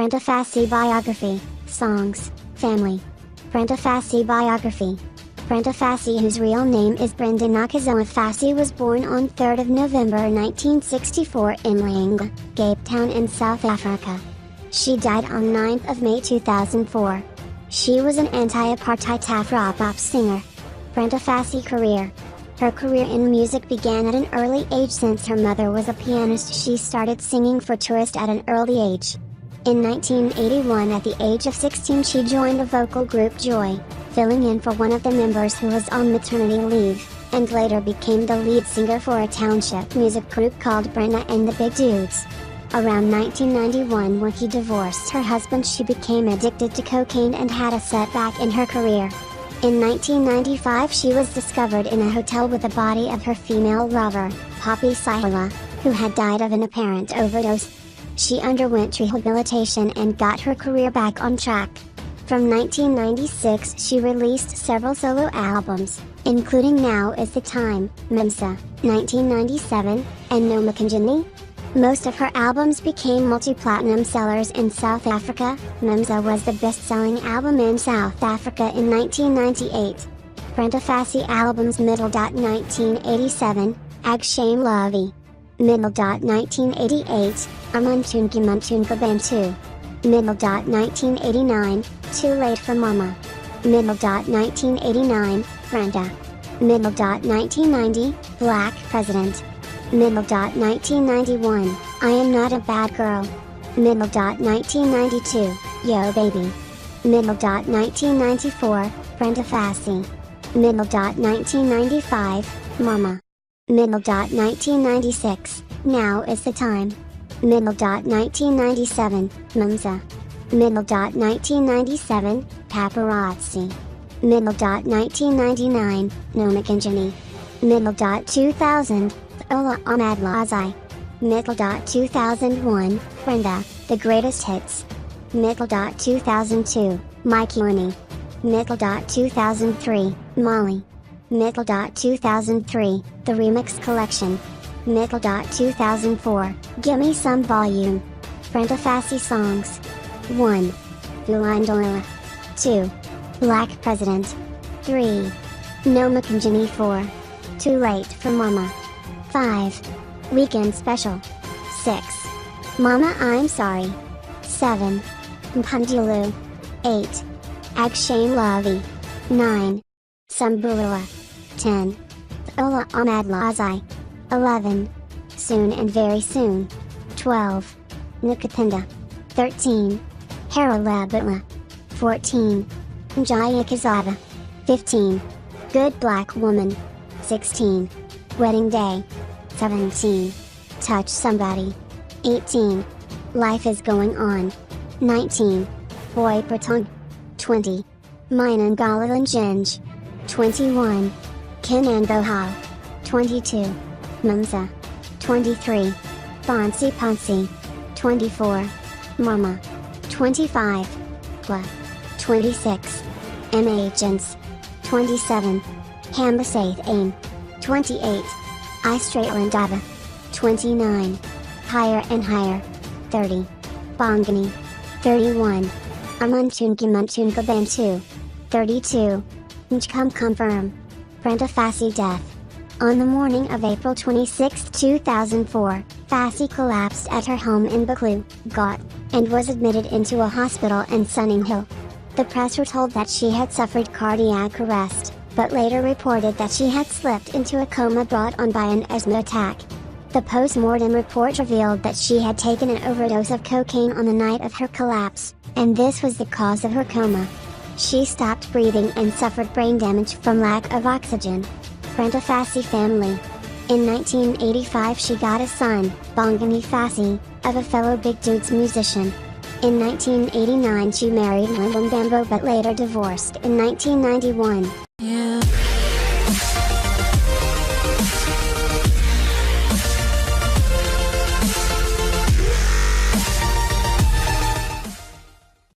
Brenda Fassie Biography, Songs, Family. Brenda Fassie Biography. Brenda Fassie, whose real name is Brenda Nokuzola Fassie, was born on 3rd of November 1964 in Langa, Cape Town in South Africa. She died on 9th of May 2004. She was an anti-apartheid afropop singer. Brenda Fassie career. Her career in music began at an early age. Since her mother was a pianist, she started singing for tourists at an early age. In 1981, at the age of 16, she joined the vocal group Joy, filling in for one of the members who was on maternity leave, and later became the lead singer for a township music group called Brenda and the Big Dudes. Around 1991, when he divorced her husband, she became addicted to cocaine and had a setback in her career. In 1995, she was discovered in a hotel with the body of her female lover, Poppy Sihula, who had died of an apparent overdose. She underwent rehabilitation and got her career back on track. From 1996, she released several solo albums, including Now Is the Time, Memsa, 1997, and No Makanjani. Most of her albums became multi-platinum sellers in South Africa. Memsa was the best-selling album in South Africa in 1998. Brenda Fassie albums: Middle. 1987, Ag Shame Lovey. Middle. 1988, Amuntunki Muntunka Bantu. Middle. 1989, Too Late for Mama. Middle. 1989, Brenda. Middle. 1990, Black President. Middle. 1991, I Am Not a Bad Girl. Middle. 1992, Yo Baby. Middle. 1994, Brenda Fassie. Middle. 1995, Mama. Middle. 1996, Now Is the Time. Middle. 1997, Memsa. Middle. 1997, Paparazzi. Middle. 1999, No Makanjani. Middle. 2000, Ola Ahmad Lazai. Middle. 2001, Brenda, The Greatest Hits. Middle. 2002, Mike Uni. Middle. 2003, Molly. Middle. 2003, The Remix Collection. Middle. 2004, Gimme Some Volume. Brenda Fassie songs. 1. Vulandola. 2. Black President. 3. No Makanjani. 4. Too Late for Mama. 5. Weekend Special. 6. Mama I'm Sorry. 7. Mpundulu. 8. Ag Shame Lovey. 9. Sambulula. 10. Ola Ahmad Lazai. 11. Soon and Very Soon. 12. Nukapinda. 13. Haralabutla. 14. Jaya Kazada. 15. Good Black Woman. 16. Wedding Day. 17. Touch Somebody. 18. Life is Going On. 19. Boy Pratong. 20. Minangalalan Jinj. 21. Kinanboha. 22. Memsa. 23. Fancy Pansy. 24. Mama. 25. Kwa. 26. M Agents. 27. Hambasaith Aim. 28. I Straightland Dava. 29. Higher and Higher. 30. Bongani. 31. Amuntunki Muntunka Bantu. 32. Njkum Confirm. Brenda Fassie death. On the morning of April 26, 2004, Fassie collapsed at her home in Buccleuch, Got, and was admitted into a hospital in Sunninghill. The press were told that she had suffered cardiac arrest, but later reported that she had slipped into a coma brought on by an asthma attack. The post-mortem report revealed that she had taken an overdose of cocaine on the night of her collapse, and this was the cause of her coma. She stopped breathing and suffered brain damage from lack of oxygen. Brenda Fassie family. In 1985 she got a son, Bongani Fassie, of a fellow Big Dudes musician. In 1989 she married Lyndon Bambo but later divorced in 1991.